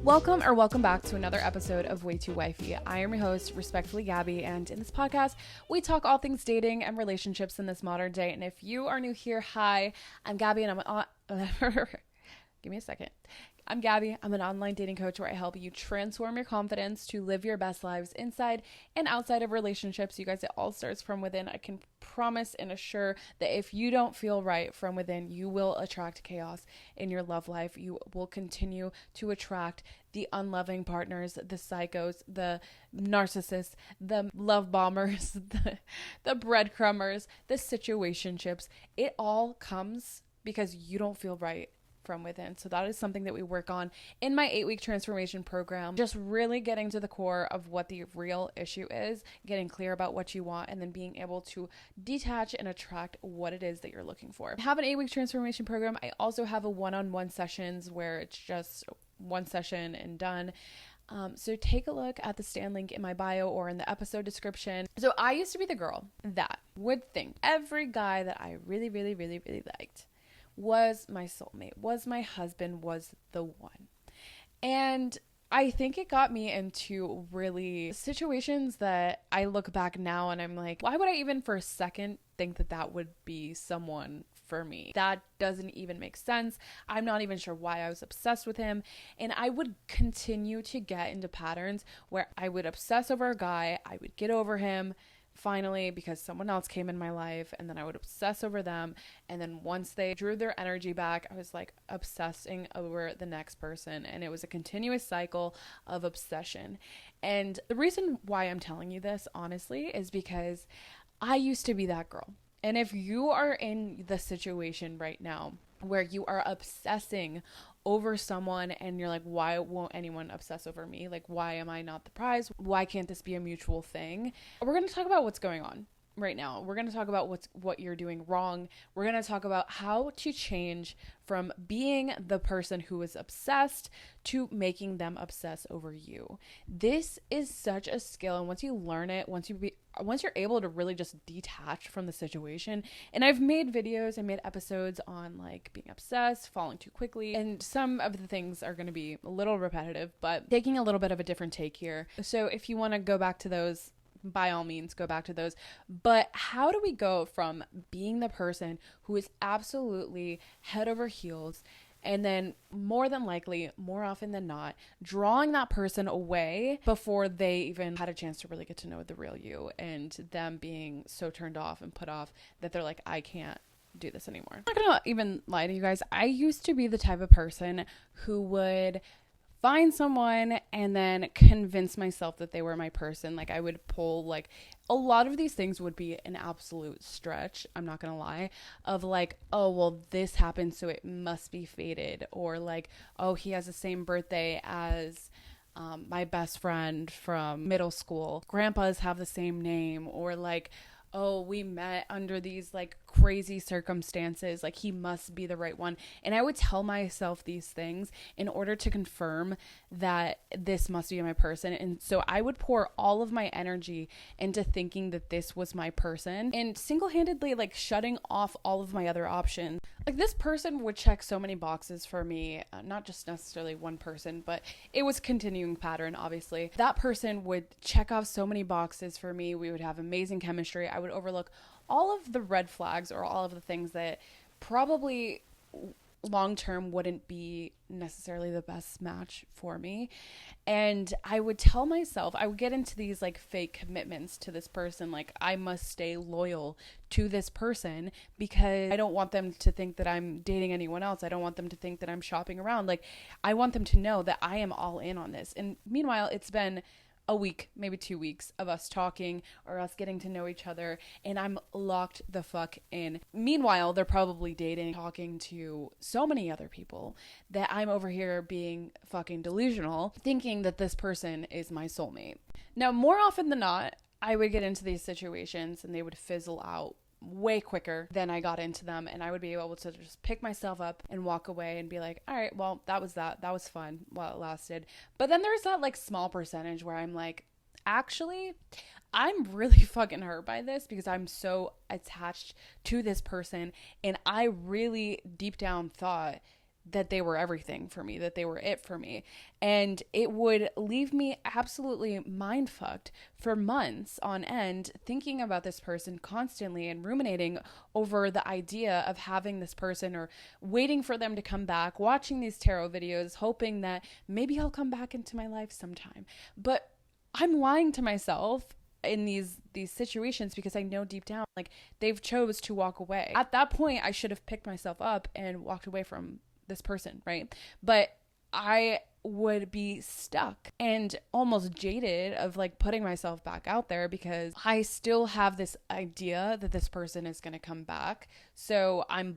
Welcome back to another episode of Way Too Wifey. I am your host, respectfully Gabby, and in this podcast, we talk all things dating and relationships in this modern day. And if you are new here, hi, I'm Gabby, and give me a second. I'm Gabby. I'm an online dating coach where I help you transform your confidence to live your best lives inside and outside of relationships. You guys, it all starts from within. I can promise and assure that if you don't feel right from within, you will attract chaos in your love life. You will continue to attract the unloving partners, the psychos, the narcissists, the love bombers, the breadcrumbers, the situationships. It all comes because you don't feel right from within. So that is something that we work on in my 8-week transformation program, just really getting to the core of what the real issue is, getting clear about what you want, and then being able to detach and attract what it is that you're looking for. I have an 8-week transformation program. I also have a one-on-one sessions where it's just one session and done. So take a look at the Stan link in my bio or in the episode description. So I used to be the girl that would think every guy that I really liked was my soulmate, was my husband, was the one. And I think it got me into really situations that I look back now and I'm like, why would I even for a second think that that would be someone for me? That doesn't even make sense. I'm not even sure why I was obsessed with him. And I would continue to get into patterns where I would obsess over a guy, I would get over him finally because someone else came in my life, and then I would obsess over them, and then once they drew their energy back, I was like obsessing over the next person, and it was a continuous cycle of obsession. And the reason why I'm telling you this honestly is because I used to be that girl. And if you are in the situation right now where you are obsessing over someone and you're like, why won't anyone obsess over me? Like, why am I not the prize? Why can't this be a mutual thing? We're going to talk about what's going on right now. We're going to talk about what you're doing wrong. We're going to talk about how to change from being the person who is obsessed to making them obsess over you. This is such a skill, and once you learn it, once you're able to really just detach from the situation. And I've made videos, I made episodes on like being obsessed, falling too quickly, and some of the things are going to be a little repetitive, but taking a little bit of a different take here. So if you want to go back to those, by all means, go back to those. But how do we go from being the person who is absolutely head over heels, and then more than likely, more often than not, drawing that person away before they even had a chance to really get to know the real you, and them being so turned off and put off that they're like, I can't do this anymore. I'm not gonna even lie to you guys. I used to be the type of person who would find someone and then convince myself that they were my person. Like, I would pull, like, a lot of these things would be an absolute stretch, I'm not gonna lie, of like, oh, well, this happened, so it must be fated. Or like, oh, he has the same birthday as my best friend from middle school. Grandpas have the same name. Or like, oh, we met under these like crazy circumstances, like he must be the right one. And I would tell myself these things in order to confirm that this must be my person. And so I would pour all of my energy into thinking that this was my person, and single-handedly like shutting off all of my other options. Like, this person would check so many boxes for me, not just necessarily one person, but it was a continuing pattern, obviously. That person would check off so many boxes for me. We would have amazing chemistry. I would overlook all of the red flags or all of the things that probably long term wouldn't be necessarily the best match for me. And I would tell myself, I would get into these like fake commitments to this person, like I must stay loyal to this person because I don't want them to think that I'm dating anyone else. I don't want them to think that I'm shopping around. Like, I want them to know that I am all in on this. And meanwhile, it's been a week, maybe 2 weeks of us talking or us getting to know each other, and I'm locked the fuck in. Meanwhile, they're probably dating, talking to so many other people, that I'm over here being fucking delusional, thinking that this person is my soulmate. Now, more often than not, I would get into these situations and they would fizzle out way quicker than I got into them, and I would be able to just pick myself up and walk away and be like, all right, well, that was fun while it lasted. But then there's that like small percentage where I'm like, actually, I'm really fucking hurt by this because I'm so attached to this person, and I really deep down thought that they were everything for me, that they were it for me. And it would leave me absolutely mind fucked for months on end, thinking about this person constantly and ruminating over the idea of having this person or waiting for them to come back, watching these tarot videos, hoping that maybe he'll come back into my life sometime. But I'm lying to myself in these situations because I know deep down, like, they've chose to walk away. At that point, I should have picked myself up and walked away from this person, right? But I would be stuck and almost jaded of like putting myself back out there because I still have this idea that this person is going to come back. So I'm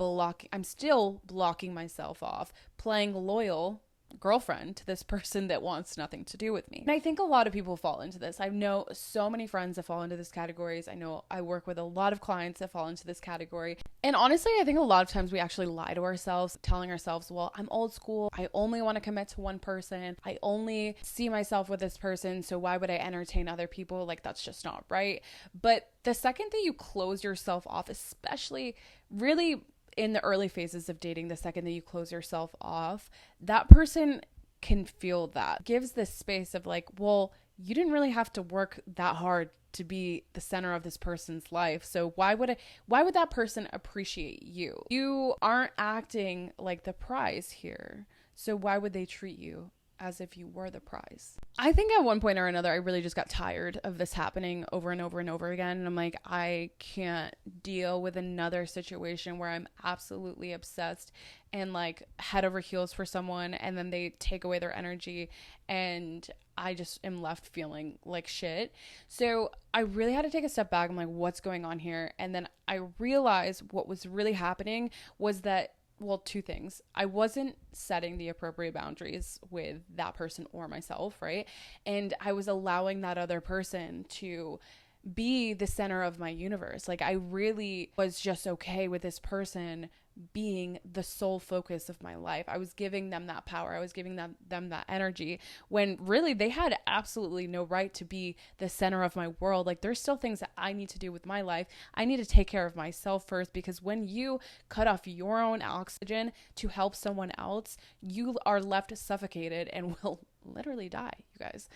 still blocking myself off, playing loyal girlfriend to this person that wants nothing to do with me. And I think a lot of people fall into this. I know so many friends that fall into this categories. I know I work with a lot of clients that fall into this category. And honestly, I think a lot of times we actually lie to ourselves, telling ourselves, well, I'm old school. I only want to commit to one person. I only see myself with this person. So why would I entertain other people? Like, that's just not right. But the second that you close yourself off, especially really in the early phases of dating, the second that you close yourself off, that person can feel that. Gives this space of like, well, you didn't really have to work that hard to be the center of this person's life. So why would that person appreciate you? You aren't acting like the prize here. So why would they treat you as if you were the prize? I think at one point or another, I really just got tired of this happening over and over and over again. And I'm like, I can't deal with another situation where I'm absolutely obsessed and like head over heels for someone, and then they take away their energy and I just am left feeling like shit. So I really had to take a step back. I'm like, what's going on here? And then I realized what was really happening was that, well, two things. I wasn't setting the appropriate boundaries with that person or myself, right? And I was allowing that other person to be the center of my universe. Like, I really was just okay with this person being the sole focus of my life. I was giving them that power. I was giving them that energy when really they had absolutely no right to be the center of my world. Like, there's still things that I need to do with my life. I need to take care of myself first, because when you cut off your own oxygen to help someone else, you are left suffocated and will literally die, you guys.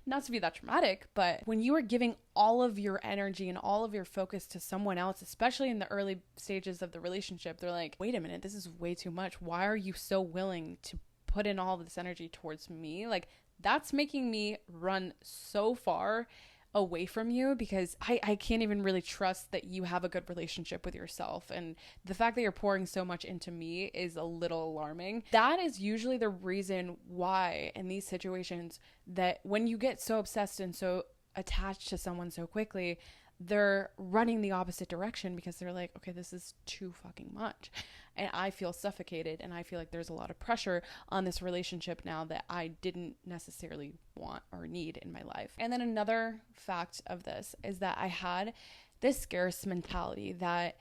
Not to be that dramatic, but when you are giving all of your energy and all of your focus to someone else, especially in the early stages of the relationship, they're like, wait a minute, this is way too much. Why are you so willing to put in all of this energy towards me? Like, that's making me run so far away from you, because I can't even really trust that you have a good relationship with yourself. And the fact that you're pouring so much into me is a little alarming. That is usually the reason why in these situations, that when you get so obsessed and so attached to someone so quickly, they're running the opposite direction, because they're like, okay, this is too fucking much. And I feel suffocated, and I feel like there's a lot of pressure on this relationship now that I didn't necessarily want or need in my life. And then another fact of this is that I had this scarce mentality that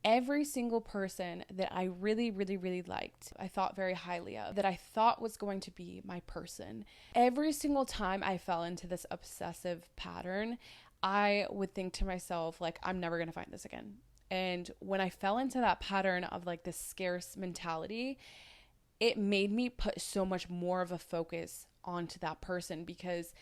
every single person that I really, really, really liked, I thought very highly of, that I thought was going to be my person, every single time I fell into this obsessive pattern, I would think to myself, like, I'm never going to find this again. And when I fell into that pattern of like this scarce mentality, it made me put so much more of a focus onto that person, because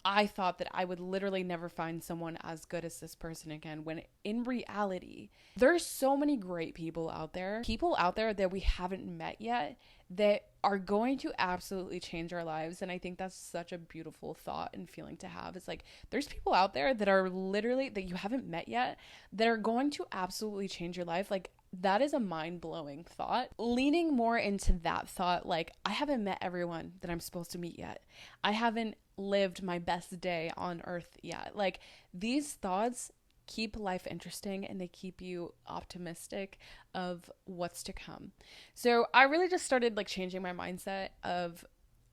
I thought that I would literally never find someone as good as this person again, when in reality, there's so many great people out there that we haven't met yet, that are going to absolutely change our lives. And I think that's such a beautiful thought and feeling to have. It's like, there's people out there that are literally, that you haven't met yet, that are going to absolutely change your life. Like, that is a mind-blowing thought. Leaning more into that thought, like, I haven't met everyone that I'm supposed to meet yet. I haven't lived my best day on earth yet. Like, these thoughts keep life interesting, and they keep you optimistic of what's to come. So I really just started like changing my mindset of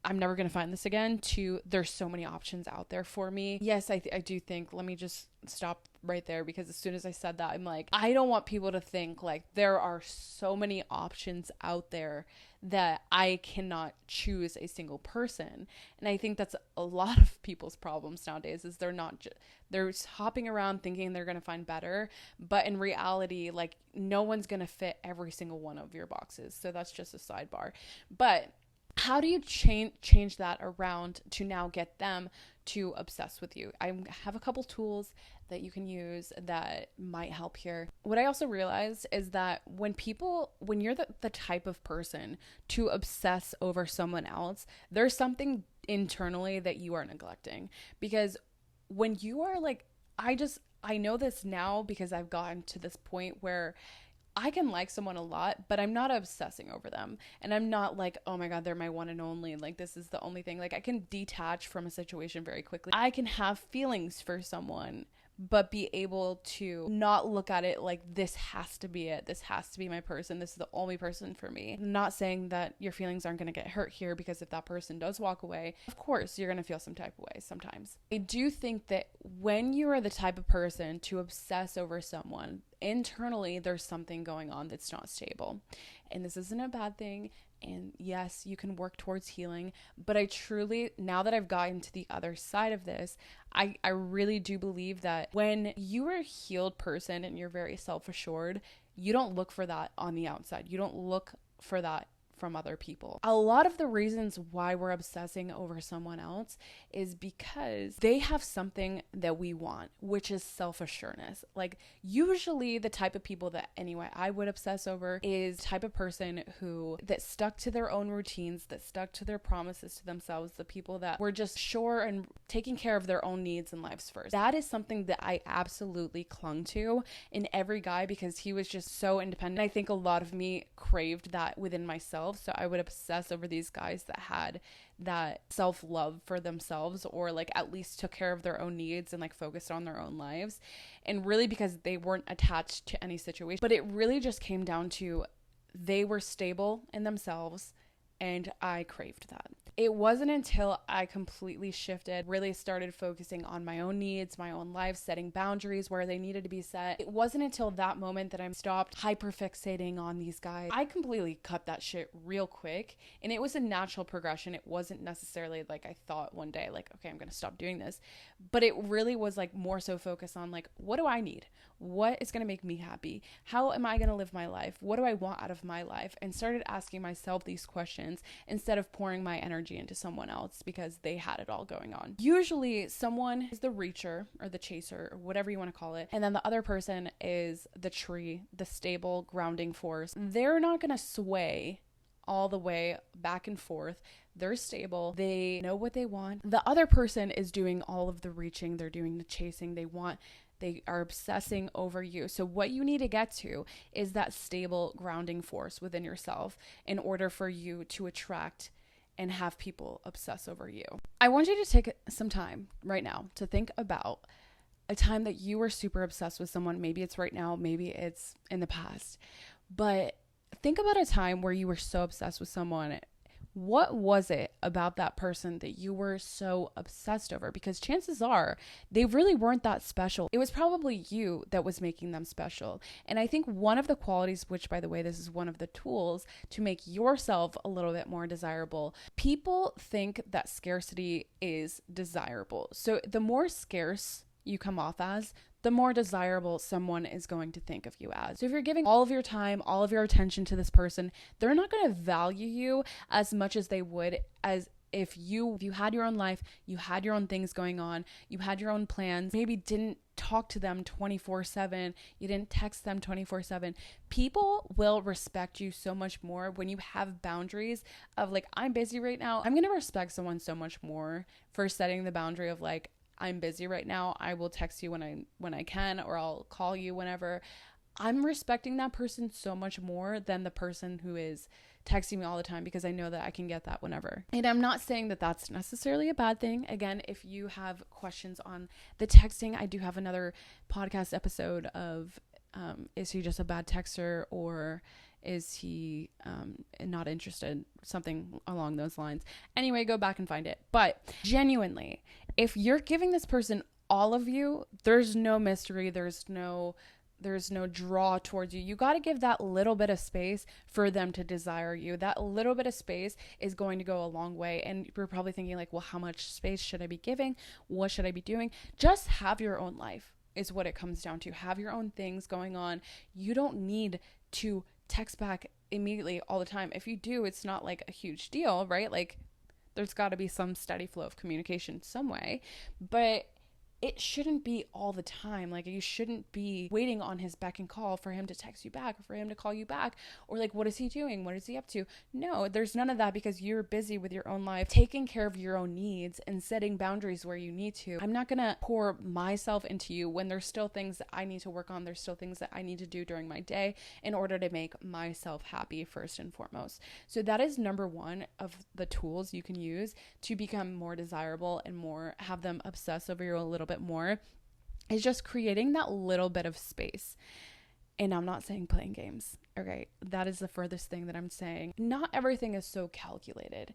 I'm never going to find this again, to there's so many options out there for me. Yes, I do think, let me just stop right there, because as soon as I said that, I'm like, I don't want people to think like there are so many options out there that I cannot choose a single person. And I think that's a lot of people's problems nowadays, is they're hopping around thinking they're going to find better, but in reality, like, no one's going to fit every single one of your boxes. So that's just a sidebar. But how do you change that around to now get them to obsess with you? I have a couple tools that you can use that might help here. What I also realized is that when you're the type of person to obsess over someone else, there's something internally that you are neglecting. Because when you are like, I know this now because I've gotten to this point where I can like someone a lot, but I'm not obsessing over them. And I'm not like, oh my God, they're my one and only. Like, this is the only thing. Like, I can detach from a situation very quickly. I can have feelings for someone, but be able to not look at it like, this has to be it. This has to be my person. This is the only person for me. I'm not saying that your feelings aren't going to get hurt here, because if that person does walk away, of course, you're going to feel some type of way sometimes. I do think that when you are the type of person to obsess over someone, internally, there's something going on that's not stable. And this isn't a bad thing. And yes, you can work towards healing, but I truly, now that I've gotten to the other side of this, I really do believe that when you are a healed person and you're very self-assured, you don't look for that on the outside. You don't look for that from other people. A lot of the reasons why we're obsessing over someone else is because they have something that we want, which is self-assuredness. Like, usually the type of people that anyway I would obsess over is the type of person that stuck to their own routines, that stuck to their promises to themselves, the people that were just sure and taking care of their own needs and lives first. That is something that I absolutely clung to in every guy, because he was just so independent. I think a lot of me craved that within myself. So I would obsess over these guys that had that self-love for themselves, or like at least took care of their own needs and like focused on their own lives. And really because they weren't attached to any situation, but it really just came down to they were stable in themselves, and I craved that. It wasn't until I completely shifted, really started focusing on my own needs, my own life, setting boundaries where they needed to be set. It wasn't until that moment that I stopped hyperfixating on these guys. I completely cut that shit real quick, and it was a natural progression. It wasn't necessarily like I thought one day, like, okay, I'm going to stop doing this. But it really was like more so focused on like, what do I need? What is going to make me happy? How am I going to live my life? What do I want out of my life? And started asking myself these questions instead of pouring my energy into someone else because they had it all going on. Usually someone is the reacher or the chaser or whatever you want to call it. And then the other person is the tree, the stable grounding force. They're not going to sway all the way back and forth. They're stable. They know what they want. The other person is doing all of the reaching. They're doing the chasing. They are obsessing over you. So what you need to get to is that stable grounding force within yourself in order for you to attract and have people obsess over you. I want you to take some time right now to think about a time that you were super obsessed with someone. Maybe it's right now, maybe it's in the past, but think about a time where you were so obsessed with someone. What was it about that person that you were so obsessed over? Because chances are they really weren't that special. It was probably you that was making them special. And I think one of the qualities, which by the way, this is one of the tools to make yourself a little bit more desirable. People think that scarcity is desirable. So the more scarce you come off as, the more desirable someone is going to think of you as. So if you're giving all of your time, all of your attention to this person, they're not going to value you as much as they would as if you had your own life, you had your own things going on, you had your own plans, maybe didn't talk to them 24/7, you didn't text them 24/7. People will respect you so much more when you have boundaries of like, I'm busy right now. I'm going to respect someone so much more for setting the boundary of like, I'm busy right now. I will text you when I can, or I'll call you whenever. I'm respecting that person so much more than the person who is texting me all the time, because I know that I can get that whenever. And I'm not saying that that's necessarily a bad thing. Again, if you have questions on the texting, I do have another podcast episode of Is he just a bad texter, or is he not interested? Something along those lines. Anyway, go back and find it. But genuinely, if you're giving this person all of you, there's no mystery, there's no draw towards you. You got to give that little bit of space for them to desire you. That little bit of space is going to go a long way. And you're probably thinking like, well, how much space should I be giving? What should I be doing? Just have your own life is what it comes down to. Have your own things going on. You don't need to text back immediately all the time. If you do, it's not like a huge deal, right? Like there's got to be some steady flow of communication some way, but it shouldn't be all the time. Like you shouldn't be waiting on his beck and call for him to text you back or for him to call you back, or like, what is he doing? What is he up to? No, there's none of that, because you're busy with your own life, taking care of your own needs and setting boundaries where you need to. I'm not going to pour myself into you when there's still things that I need to work on. There's still things that I need to do during my day in order to make myself happy first and foremost. So that is number one of the tools you can use to become more desirable and more have them obsess over you a little bit more, is just creating that little bit of space. And I'm not saying playing games. Okay, that is the furthest thing that I'm saying. Not everything is so calculated.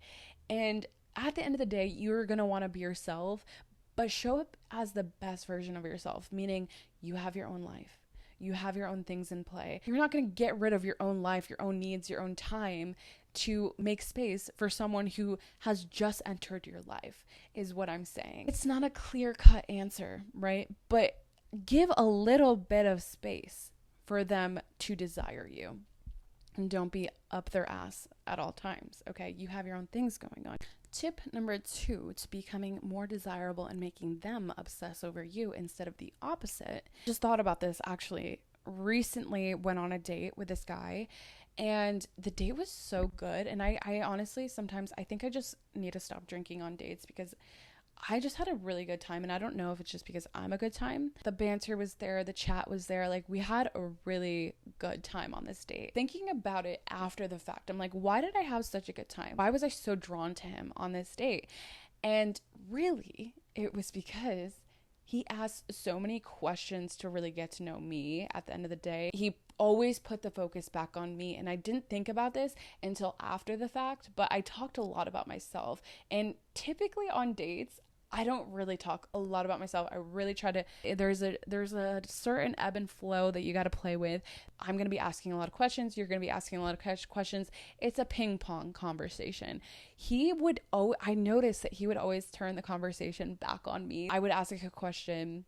And at the end of the day, you're going to want to be yourself, but show up as the best version of yourself, meaning you have your own life. You have your own things in play. You're not going to get rid of your own life, your own needs, your own time to make space for someone who has just entered your life, is what I'm saying. It's not a clear-cut answer, right? But give a little bit of space for them to desire you. And don't be up their ass at all times, okay? You have your own things going on. Tip number 2 to becoming more desirable and making them obsess over you instead of the opposite. Just thought about this actually. Recently went on a date with this guy, and the date was so good. And I honestly, sometimes I think I just need to stop drinking on dates, because I just had a really good time. And I don't know if it's just because I'm a good time. The banter was there. The chat was there. Like, we had a really good time on this date. Thinking about it after the fact, I'm like, why did I have such a good time? Why was I so drawn to him on this date? And really, it was because he asked so many questions to really get to know me at the end of the day. He always put the focus back on me. And I didn't think about this until after the fact, but I talked a lot about myself. And typically on dates, I don't really talk a lot about myself. I really try to, there's a certain ebb and flow that you got to play with. I'm going to be asking a lot of questions. You're going to be asking a lot of questions. It's a ping pong conversation. I noticed that he would always turn the conversation back on me. I would ask like a question,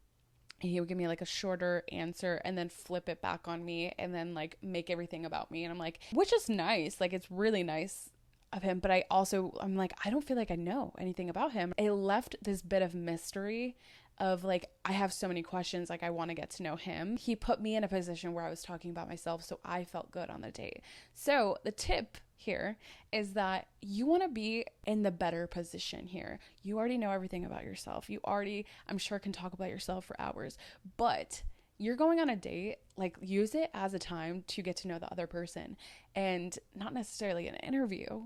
and he would give me like a shorter answer and then flip it back on me and then like make everything about me. And I'm like, which is nice. Like, it's really nice of him, but I'm like, I don't feel like I know anything about him. It left this bit of mystery of like, I have so many questions, like I want to get to know him. He put me in a position where I was talking about myself, so I felt good on the date. So the tip here is that you want to be in the better position here. You already know everything about yourself. You already, I'm sure, can talk about yourself for hours, but you're going on a date, like use it as a time to get to know the other person, and not necessarily an interview,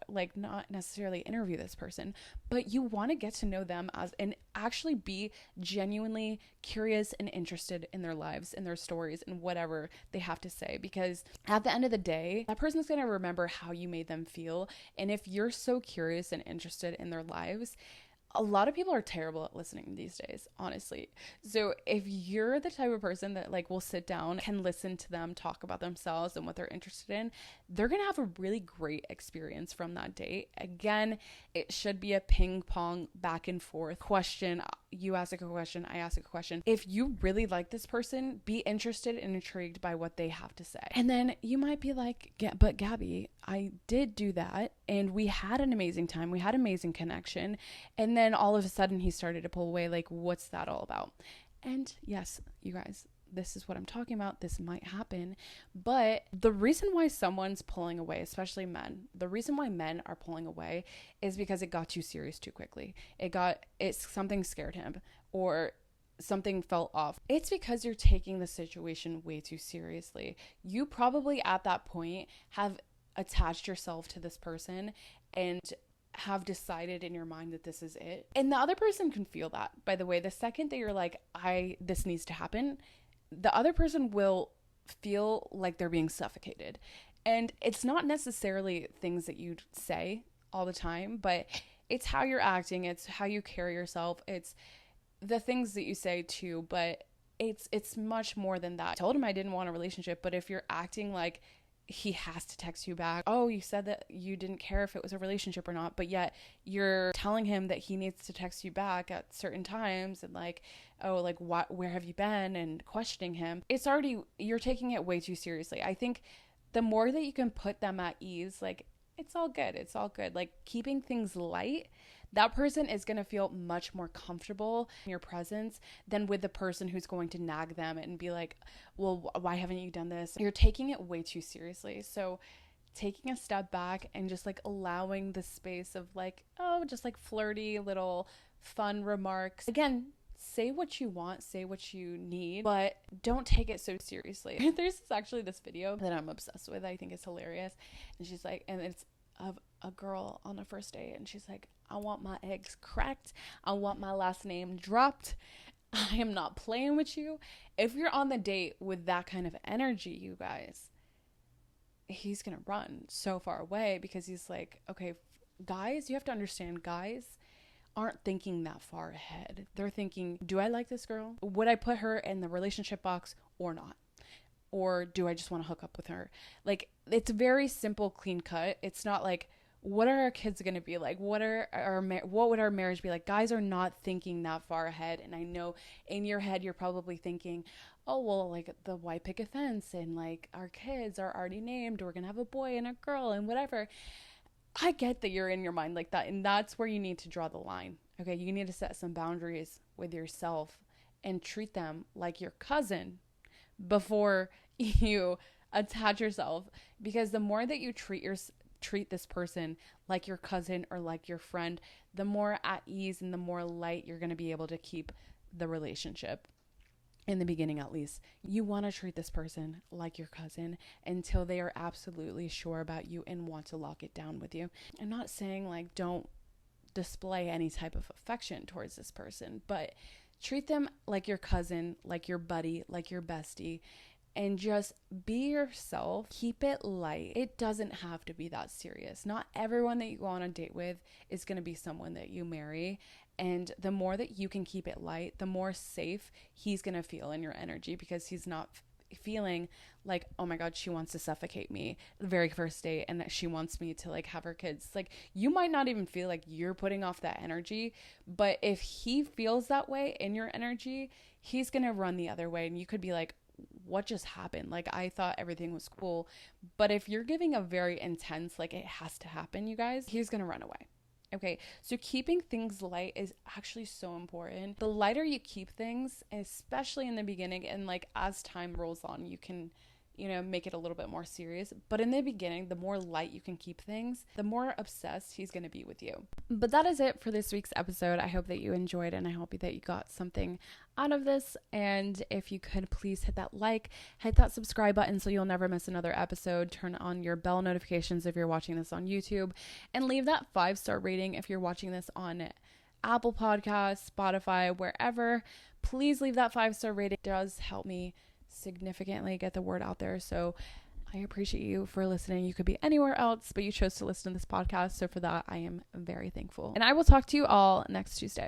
like not necessarily interview this person, but you want to get to know them and actually be genuinely curious and interested in their lives and their stories and whatever they have to say, because at the end of the day, that person's going to remember how you made them feel. And if you're so curious and interested in their lives, a lot of people are terrible at listening these days, honestly. So if you're the type of person that like will sit down, can listen to them talk about themselves and what they're interested in, they're going to have a really great experience from that date. Again, it should be a ping pong back and forth question. You ask a question, I ask a question. If you really like this person, be interested and intrigued by what they have to say. And then you might be like, but Gabby, I did do that and we had an amazing time. We had amazing connection. And then all of a sudden he started to pull away. Like, what's that all about? And yes, you guys, this is what I'm talking about. This might happen. But the reason why someone's pulling away, especially men, the reason why men are pulling away is because it got too serious too quickly. Something scared him, or something fell off. It's because you're taking the situation way too seriously. You probably at that point have attached yourself to this person and have decided in your mind that this is it. And the other person can feel that, by the way. The second that you're like, this needs to happen, the other person will feel like they're being suffocated. And it's not necessarily things that you say all the time, but it's how you're acting, it's how you carry yourself, it's the things that you say too, but it's much more than that. I told him I didn't want a relationship, but if you're acting like he has to text you back, oh, you said that you didn't care if it was a relationship or not, but yet you're telling him that he needs to text you back at certain times, and like, oh, like, what, where have you been, and questioning him, it's already, you're taking it way too seriously. I think the more that you can put them at ease, like, it's all good, it's all good, like keeping things light, that person is going to feel much more comfortable in your presence than with the person who's going to nag them and be like, well, why haven't you done this? You're taking it way too seriously. So taking a step back and just like allowing the space of like, oh, just like flirty little fun remarks. Again, say what you want, say what you need, but don't take it so seriously. There's actually this video that I'm obsessed with. I think it's hilarious. And she's like, and it's of a girl on a first date, and she's like, I want my eggs cracked, I want my last name dropped, I am not playing with you. If you're on the date with that kind of energy, you guys, he's gonna run so far away, because he's like, okay, guys, you have to understand, guys aren't thinking that far ahead. They're thinking, do I like this girl? Would I put her in the relationship box or not? Or do I just want to hook up with her? Like, it's very simple, clean cut. It's not like, what are our kids going to be like? What would our marriage be like? Guys are not thinking that far ahead. And I know in your head, you're probably thinking, oh, well, like the white picket fence, and like our kids are already named. We're going to have a boy and a girl and whatever. I get that you're in your mind like that. And that's where you need to draw the line. Okay. You need to set some boundaries with yourself and treat them like your cousin before you attach yourself, because the more that you treat this person like your cousin or like your friend, the more at ease and the more light you're going to be able to keep the relationship. In the beginning, at least, you want to treat this person like your cousin until they are absolutely sure about you and want to lock it down with you. I'm not saying like don't display any type of affection towards this person, but treat them like your cousin, like your buddy, like your bestie, and just be yourself. Keep it light. It doesn't have to be that serious. Not everyone that you go on a date with is going to be someone that you marry. And the more that you can keep it light, the more safe he's going to feel in your energy, because he's not feeling like, oh my God, she wants to suffocate me the very first date, and that she wants me to like have her kids. Like, you might not even feel like you're putting off that energy, but if he feels that way in your energy, he's gonna run the other way, and you could be like, what just happened? Like, I thought everything was cool. But if you're giving a very intense, like, it has to happen, you guys, he's gonna run away. Okay, so keeping things light is actually so important. The lighter you keep things, especially in the beginning, and like as time rolls on, you can, make it a little bit more serious. But in the beginning, the more light you can keep things, the more obsessed he's going to be with you. But that is it for this week's episode. I hope that you enjoyed, and I hope that you got something out of this. And if you could please hit that subscribe button so you'll never miss another episode. Turn on your bell notifications if you're watching this on YouTube, and leave that 5-star rating if you're watching this on Apple Podcasts, Spotify, wherever. Please leave that 5-star rating. It does help me significantly get the word out there. So I appreciate you for listening. You could be anywhere else, but you chose to listen to this podcast. So for that, I am very thankful. And I will talk to you all next Tuesday.